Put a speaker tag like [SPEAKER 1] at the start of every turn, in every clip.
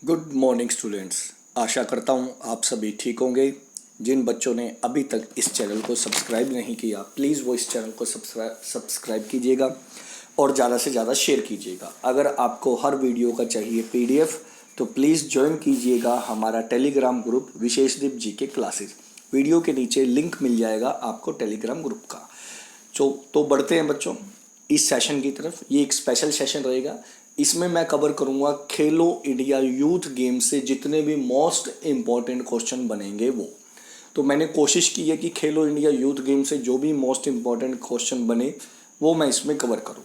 [SPEAKER 1] Good morning students. आशा करता हूँ आप सभी ठीक होंगे। जिन बच्चों ने अभी तक इस चैनल को सब्सक्राइब नहीं किया, प्लीज़ वो इस चैनल को सब्सक्राइब कीजिएगा और ज़्यादा से ज़्यादा शेयर कीजिएगा। अगर आपको हर वीडियो का चाहिए पीडीएफ तो प्लीज़ ज्वाइन कीजिएगा हमारा टेलीग्राम ग्रुप विशेषदीप जी के क्लासेस। वीडियो के नीचे लिंक मिल जाएगा आपको टेलीग्राम ग्रुप का। तो बढ़ते हैं बच्चों इस सेशन की तरफ। ये एक स्पेशल सेशन रहेगा। इसमें मैं कवर करूंगा खेलो इंडिया यूथ गेम से जितने भी मोस्ट इम्पॉर्टेंट क्वेश्चन बनेंगे वो। तो मैंने कोशिश की है कि खेलो इंडिया यूथ गेम से जो भी मोस्ट इम्पॉर्टेंट क्वेश्चन बने वो मैं इसमें कवर करूं।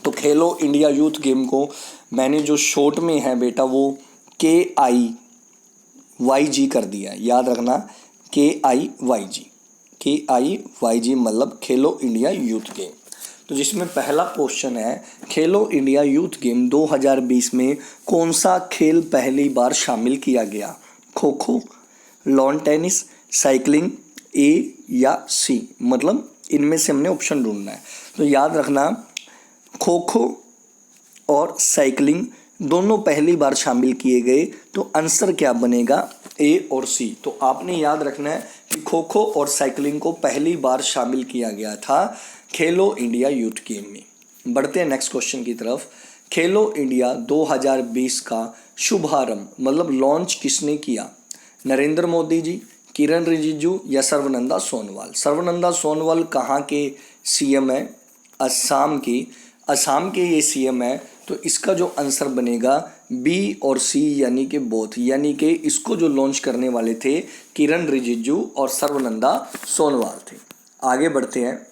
[SPEAKER 1] तो खेलो इंडिया यूथ गेम को मैंने जो शॉर्ट में है बेटा वो KIYG कर दिया है। याद रखना KIYG मतलब खेलो इंडिया यूथ गेम। तो जिसमें पहला क्वेश्चन है खेलो इंडिया यूथ गेम 2020 में कौन सा खेल पहली बार शामिल किया गया? Kho kho, lawn tennis, cycling, ए या सी। मतलब इनमें से हमने ऑप्शन ढूंढना है। तो याद रखना खो खो और साइकिलिंग दोनों पहली बार शामिल किए गए। तो आंसर क्या बनेगा? ए और सी। तो आपने याद रखना है कि खो खो और साइकिलिंग को पहली बार शामिल किया गया था खेलो इंडिया यूथ गेम में। बढ़ते हैं नेक्स्ट क्वेश्चन की तरफ। खेलो इंडिया 2020 का शुभारंभ मतलब लॉन्च किसने किया? नरेंद्र मोदी जी, किरण रिजिजू या सर्बानंद सोनोवाल। सर्बानंद सोनोवाल कहाँ के सीएम है? असम के ये सीएम है। तो इसका जो आंसर बनेगा बी और सी यानी कि बोथ, यानी कि इसको जो लॉन्च करने वाले थे किरण रिजिजू और सर्बानंद सोनोवाल थे। आगे बढ़ते हैं।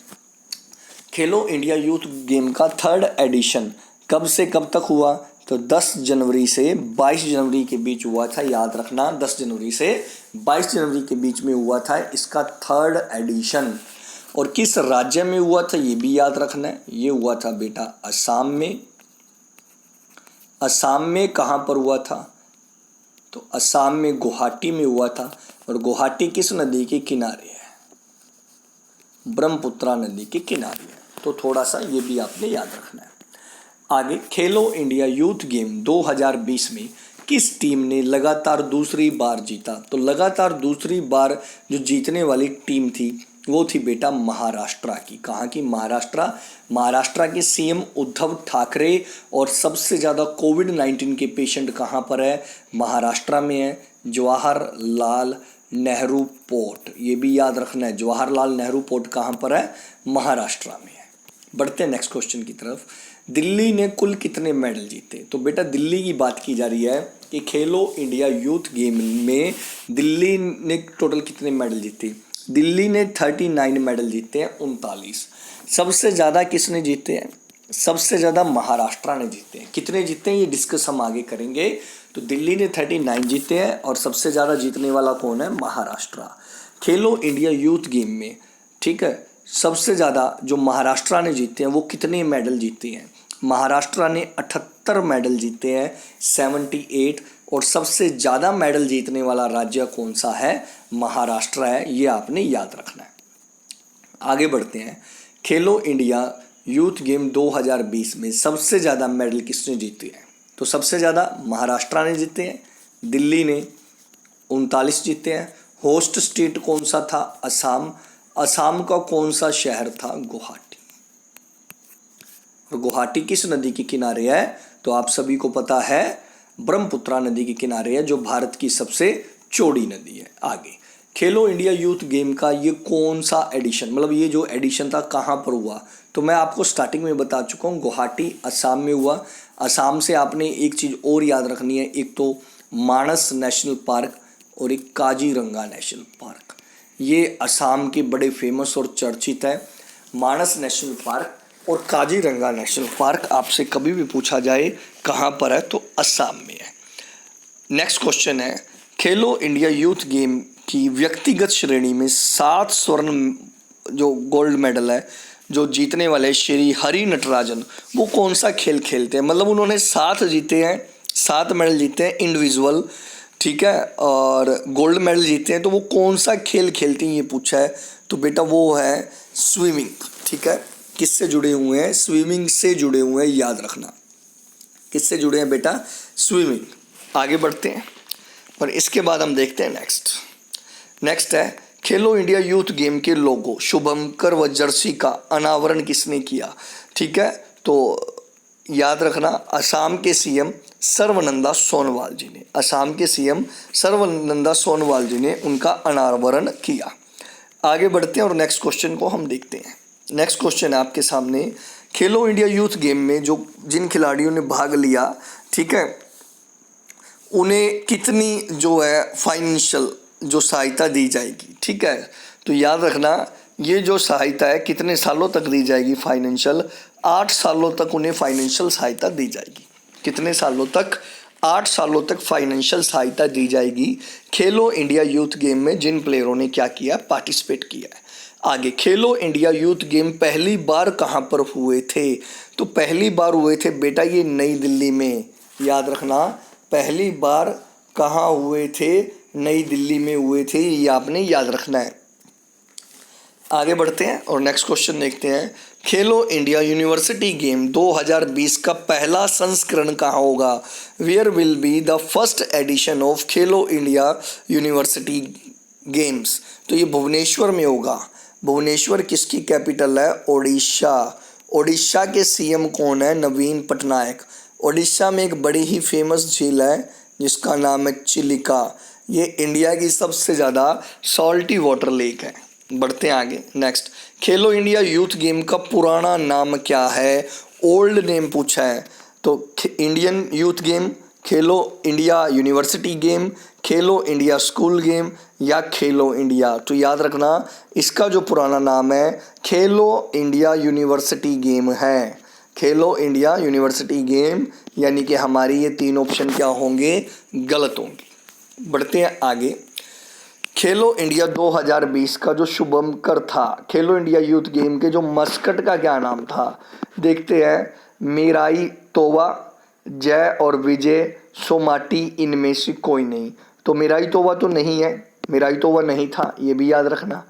[SPEAKER 1] खेलो इंडिया यूथ गेम का थर्ड एडिशन कब से कब तक हुआ? तो 10 जनवरी से 22 जनवरी के बीच हुआ था। याद रखना 10 जनवरी से 22 जनवरी के बीच में हुआ था इसका थर्ड एडिशन। और किस राज्य में हुआ था ये भी याद रखना है। ये हुआ था बेटा असम में। असम में कहाँ पर हुआ था? तो असम में गुवाहाटी में हुआ था। और गुवाहाटी किस नदी के किनारे है? ब्रह्मपुत्रा नदी के किनारे है। तो थोड़ा सा ये भी आपने याद रखना है। आगे खेलो इंडिया यूथ गेम 2020 में किस टीम ने लगातार दूसरी बार जीता? तो लगातार दूसरी बार जो जीतने वाली टीम थी वो थी बेटा महाराष्ट्र की। कहाँ की? महाराष्ट्र के सीएम उद्धव ठाकरे। और सबसे ज़्यादा कोविड-19 के पेशेंट कहाँ पर है? महाराष्ट्र में है। जवाहरलाल नेहरू पोर्ट, ये भी याद रखना है। जवाहरलाल नेहरू पोर्ट कहाँ पर है? महाराष्ट्र में है। बढ़ते हैं नेक्स्ट क्वेश्चन की तरफ। दिल्ली ने कुल कितने मेडल जीते? तो बेटा दिल्ली की बात की जा रही है कि खेलो इंडिया यूथ गेम में दिल्ली ने टोटल कितने मेडल जीते? दिल्ली ने 39 मेडल जीते हैं, 39। सबसे ज़्यादा किसने जीते हैं? सबसे ज़्यादा महाराष्ट्र ने जीते हैं। कितने जीते हैं ये डिस्कस हम आगे करेंगे। तो दिल्ली ने 39 जीते हैं और सबसे ज़्यादा जीतने वाला कौन है? महाराष्ट्र। खेलो इंडिया यूथ गेम में, ठीक है, सबसे ज़्यादा जो महाराष्ट्र ने जीते हैं वो कितने मेडल जीते हैं? महाराष्ट्र ने 78 मेडल जीते हैं, 78। और सबसे ज़्यादा मेडल जीतने वाला राज्य कौन सा है? महाराष्ट्र है। ये आपने याद रखना है। आगे बढ़ते हैं। खेलो इंडिया यूथ गेम 2020 में सबसे ज़्यादा मेडल किसने जीते हैं? तो सबसे ज़्यादा महाराष्ट्र ने जीते हैं। दिल्ली ने 39 जीते हैं। होस्ट स्टेट कौन सा था? असम। असम का कौन सा शहर था? गुवाहाटी। और गुवाहाटी किस नदी के किनारे है? तो आप सभी को पता है ब्रह्मपुत्रा नदी के किनारे है, जो भारत की सबसे चौड़ी नदी है। आगे खेलो इंडिया यूथ गेम का ये कौन सा एडिशन, मतलब ये जो एडिशन था कहाँ पर हुआ? तो मैं आपको स्टार्टिंग में बता चुका हूँ, गुवाहाटी असम में हुआ। असम से आपने एक चीज़ और याद रखनी है, एक तो मानस नेशनल पार्क और एक काजीरंगा नेशनल पार्क। ये असम के बड़े फेमस और चर्चित है। मानस नेशनल पार्क और काजीरंगा नेशनल पार्क आपसे कभी भी पूछा जाए कहाँ पर है तो असम में है। नेक्स्ट क्वेश्चन है खेलो इंडिया यूथ गेम की व्यक्तिगत श्रेणी में 7 स्वर्ण जो गोल्ड मेडल है जो जीतने वाले श्री हरि नटराजन, वो कौन सा खेल खेलते हैं? मतलब उन्होंने 7 जीते हैं, 7 मेडल जीते हैं इंडिविजुअल, ठीक है, और गोल्ड मेडल जीते हैं। तो वो कौन सा खेल खेलती हैं ये पूछा है। तो बेटा वो है स्विमिंग, ठीक है। किससे जुड़े हुए हैं? स्विमिंग से जुड़े हुए हैं, याद रखना। किससे जुड़े हैं बेटा? स्विमिंग। आगे बढ़ते हैं और इसके बाद हम देखते हैं नेक्स्ट है खेलो इंडिया यूथ गेम के लोगो शुभंकर व जर्सी का अनावरण किसने किया। ठीक है, तो याद रखना असम के सीएम सर्बानंद सोनोवाल जी ने, असम के सीएम सर्बानंद सोनोवाल जी ने उनका अनावरण किया। आगे बढ़ते हैं और नेक्स्ट क्वेश्चन को हम देखते हैं। नेक्स्ट क्वेश्चन है आपके सामने, खेलो इंडिया यूथ गेम में जिन खिलाड़ियों ने भाग लिया, ठीक है, उन्हें कितनी जो है फाइनेंशियल जो सहायता दी जाएगी। ठीक है, तो याद रखना ये जो सहायता है कितने सालों तक दी जाएगी फाइनेंशियल, 8 सालों तक उन्हें फाइनेंशियल सहायता दी जाएगी। कितने सालों तक, 8 सालों तक फाइनेंशियल सहायता दी जाएगी खेलो इंडिया यूथ गेम में जिन प्लेयरों ने क्या किया, पार्टिसिपेट किया है। आगे, खेलो इंडिया यूथ गेम पहली बार कहाँ पर हुए थे, तो पहली बार हुए थे बेटा ये नई दिल्ली में। याद रखना पहली बार कहाँ हुए थे, नई दिल्ली में हुए थे, ये आपने याद रखना है। आगे बढ़ते हैं और नेक्स्ट क्वेश्चन देखते हैं, खेलो इंडिया यूनिवर्सिटी गेम 2020 का पहला संस्करण कहाँ होगा। Where will be the first edition of Khelo India University Games, तो ये भुवनेश्वर में होगा। भुवनेश्वर किसकी कैपिटल है, ओडिशा। ओडिशा के सीएम कौन है, नवीन पटनायक। ओडिशा में एक बड़ी ही फेमस झील है जिसका नाम है चिलिका, ये इंडिया की सबसे ज़्यादा सॉल्टी वाटर लेक है। बढ़ते हैं आगे, नेक्स्ट, खेलो इंडिया यूथ गेम का पुराना नाम क्या है, ओल्ड नेम पूछा है, तो इंडियन यूथ गेम, खेलो इंडिया यूनिवर्सिटी गेम, खेलो इंडिया स्कूल गेम या खेलो इंडिया। तो याद रखना इसका जो पुराना नाम है खेलो इंडिया यूनिवर्सिटी गेम है, खेलो इंडिया यूनिवर्सिटी गेम, यानी कि हमारी ये 3 ऑप्शन क्या होंगे, गलत होंगे। बढ़ते हैं आगे, खेलो इंडिया 2020 का जो शुभंकर था, खेलो इंडिया यूथ गेम के जो मस्कट का क्या नाम था, देखते हैं। मीराई तोवा, जय और विजय, सोमाटी, इनमें से कोई नहीं। तो मीराई तोवा तो नहीं है, मीराई तोवा नहीं था, ये भी याद रखना।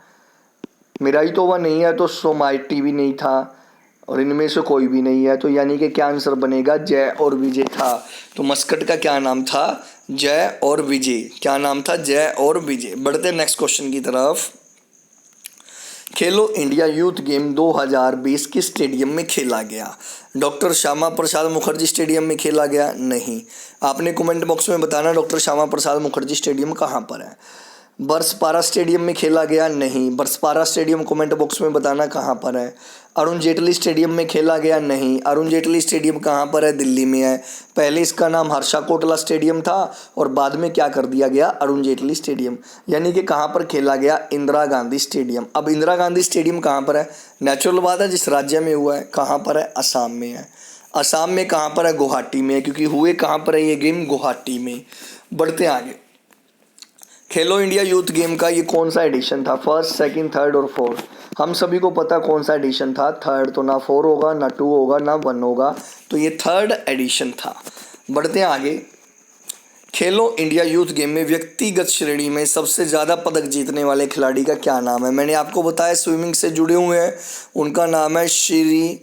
[SPEAKER 1] मीराई तोवा नहीं है तो सोमाटी भी नहीं था और इनमें से कोई भी नहीं है, तो यानी कि क्या आंसर बनेगा, जय और विजय था। तो मस्कट का क्या नाम था, जय और विजय। क्या नाम था, जय और विजय। बढ़ते नेक्स्ट क्वेश्चन की तरफ, खेलो इंडिया यूथ गेम 2020 किस स्टेडियम में खेला गया। डॉक्टर श्यामा प्रसाद मुखर्जी स्टेडियम में खेला गया, नहीं। आपने कमेंट बॉक्स में बताना डॉक्टर श्यामा प्रसाद मुखर्जी स्टेडियम कहाँ पर है। बरसपारा स्टेडियम में खेला गया, नहीं। बरसपारा स्टेडियम कमेंट बॉक्स में बताना कहाँ पर है। अरुण जेटली स्टेडियम में खेला गया, नहीं। अरुण जेटली स्टेडियम कहाँ पर है, दिल्ली में है। पहले इसका नाम हर्षा कोटला स्टेडियम था और बाद में क्या कर दिया गया, अरुण जेटली स्टेडियम। यानी कि कहाँ पर खेला गया, इंदिरा गांधी स्टेडियम। अब इंदिरा गांधी स्टेडियम कहाँ पर है, नेचुरल बात है जिस राज्य में हुआ है, कहाँ पर है, असम में है। असम में कहाँ पर है, गुवाहाटी में है, क्योंकि हुए कहाँ पर है ये गेम, गुवाहाटी में। बढ़ते आगे, खेलो इंडिया यूथ गेम का ये कौन सा एडिशन था, फर्स्ट, सेकंड, थर्ड और फोर्थ। हम सभी को पता कौन सा एडिशन था, थर्ड। तो ना 4 होगा, ना 2 होगा, ना 1 होगा, तो ये थर्ड एडिशन था। बढ़ते हैं आगे, खेलो इंडिया यूथ गेम में व्यक्तिगत श्रेणी में सबसे ज़्यादा पदक जीतने वाले खिलाड़ी का क्या नाम है। मैंने आपको बताया स्विमिंग से जुड़े हुए हैं, उनका नाम है श्री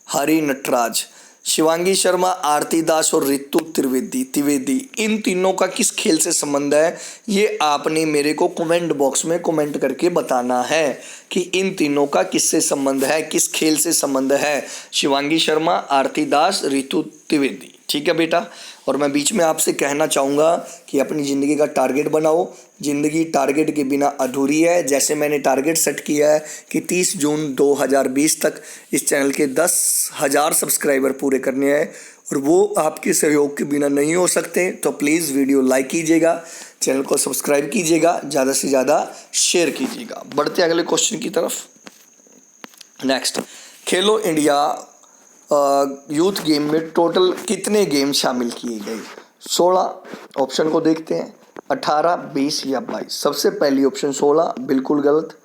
[SPEAKER 1] हरि नटराज। शिवांगी शर्मा, आरती दास और रितु त्रिवेदी, इन तीनों का किस खेल से संबंध है, ये आपने मेरे को कमेंट बॉक्स में कमेंट करके बताना है कि इन तीनों का किससे संबंध है, किस खेल से संबंध है। शिवांगी शर्मा, आरती दास, रितु त्रिवेदी, ठीक है बेटा। और मैं बीच में आपसे कहना चाहूँगा कि अपनी ज़िंदगी का टारगेट बनाओ, ज़िंदगी टारगेट के बिना अधूरी है। जैसे मैंने टारगेट सेट किया है कि 30 जून 2020 तक इस चैनल के 10,000 सब्सक्राइबर पूरे करने हैं और वो आपके सहयोग के बिना नहीं हो सकते। तो प्लीज़ वीडियो लाइक कीजिएगा, चैनल को सब्सक्राइब कीजिएगा, ज़्यादा से ज़्यादा शेयर कीजिएगा। बढ़ते अगले क्वेश्चन की तरफ। नेक्स्ट, खेलो इंडिया यूथ गेम में टोटल कितने गेम शामिल किए गए। 16 ऑप्शन को देखते हैं, 18, 20 या 22। सबसे पहली ऑप्शन 16 बिल्कुल गलत,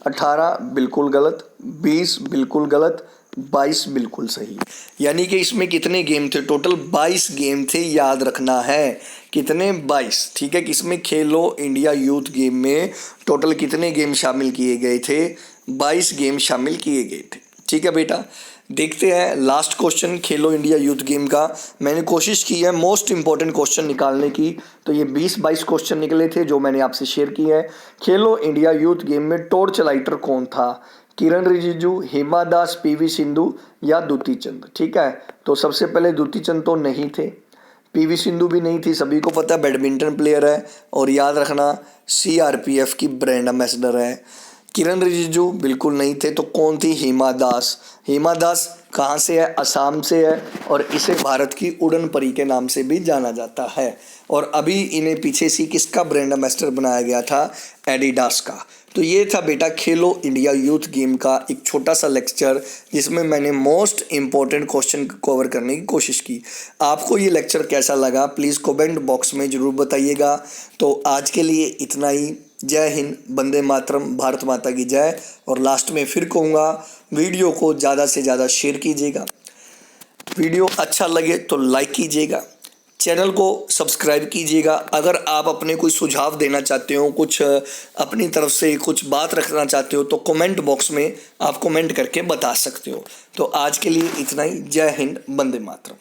[SPEAKER 1] 18 बिल्कुल गलत, 20 बिल्कुल गलत, 22 बिल्कुल सही। यानी कि इसमें कितने गेम थे, टोटल 22 गेम थे, याद रखना है कितने, 22। ठीक है, किसमें, खेलो इंडिया यूथ गेम में टोटल कितने गेम शामिल किए गए थे, 22 गेम शामिल किए गए थे। ठीक है बेटा। देखते हैं लास्ट क्वेश्चन खेलो इंडिया यूथ गेम का। मैंने कोशिश की है मोस्ट इंपॉर्टेंट क्वेश्चन निकालने की, तो ये 20-22 क्वेश्चन निकले थे जो मैंने आपसे शेयर किए हैं। खेलो इंडिया यूथ गेम में टॉर्च लाइटर कौन था? किरण रिजिजू, हिमा दास, पीवी सिंधु या दुती चंद? ठीक है, तो सबसे पहले दुती चंद तो नहीं थे, पीवी सिंधु भी नहीं थी, सभी को पता है बैडमिंटन प्लेयर है और याद रखना सीआरपीएफ की ब्रांड एम्बेसडर है। किरण रिजिजू बिल्कुल नहीं थे, तो कौन थी? हिमा दास। हिमा दास कहाँ से है? असम से है और इसे भारत की उड़न परी के नाम से भी जाना जाता है। और अभी इन्हें पीछे से किसका ब्रांड एम्बेसडर बनाया गया था? एडिडास का। तो ये था बेटा खेलो इंडिया यूथ गेम का एक छोटा सा लेक्चर, जिसमें मैंने मोस्ट इम्पॉर्टेंट क्वेश्चन कवर करने की कोशिश की। आपको ये लेक्चर कैसा लगा प्लीज़ कमेंट बॉक्स में ज़रूर बताइएगा। तो आज के लिए इतना ही। जय हिंद, वंदे मातरम, भारत माता की जय। और लास्ट में फिर कहूँगा, वीडियो को ज़्यादा से ज़्यादा शेयर कीजिएगा, वीडियो अच्छा लगे तो लाइक कीजिएगा, चैनल को सब्सक्राइब कीजिएगा। अगर आप अपने कोई सुझाव देना चाहते हो, कुछ अपनी तरफ से कुछ बात रखना चाहते हो, तो कमेंट बॉक्स में आप कमेंट करके बता सकते हो। तो आज के लिए इतना ही। जय हिंद, वंदे मातरम।